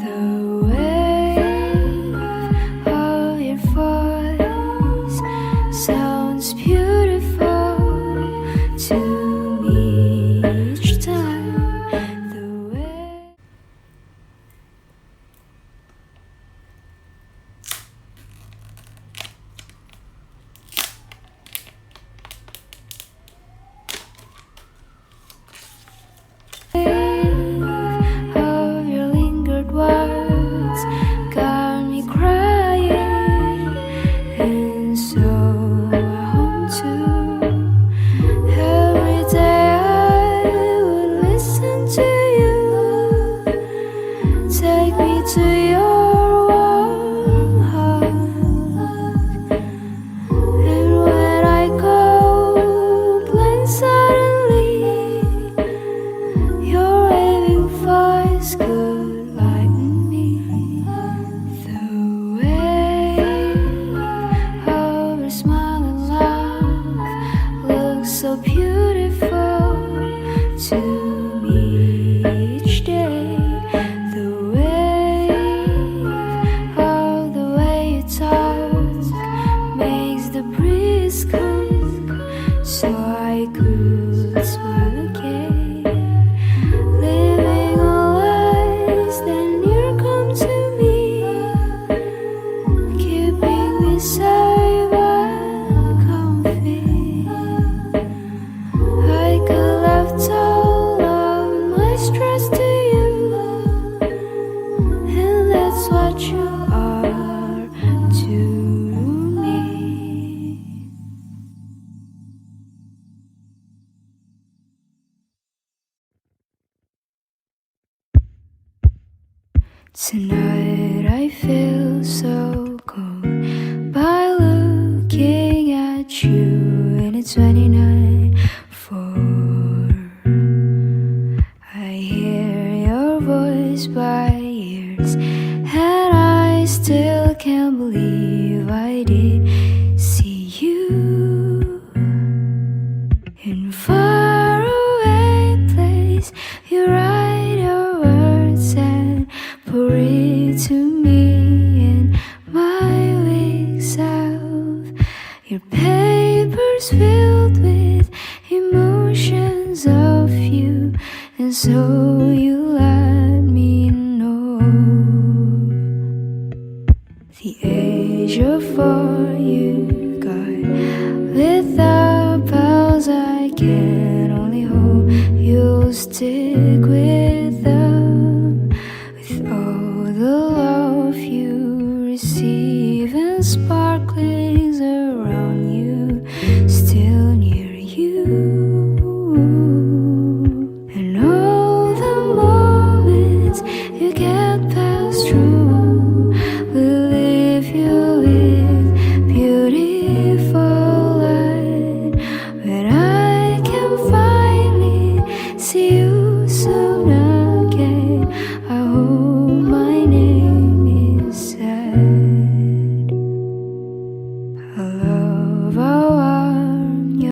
The wave of your voice sounds beautiful to me each time. The way of your lingered words got me crying, and so I home too. Every day I would listen to you, take me to your warm hug, and when I go blind suddenly, your waving voice could lighten me. The way of your smile and laugh looks so beautiful to me each day. The way you talk makes the breeze come, so I could smile again. Living all lies, then you come to me, keeping me safe and comfy. I could left all of my stress to you, and that's what you are to me. Tonight I feel so cold by looking at you, and it's 29 4. I hear your voice by ears, and I still can't believe I did see you in faraway place. You write your words and pour it to me in my weak self. Your paper's filled with emotions of you, and so you laugh.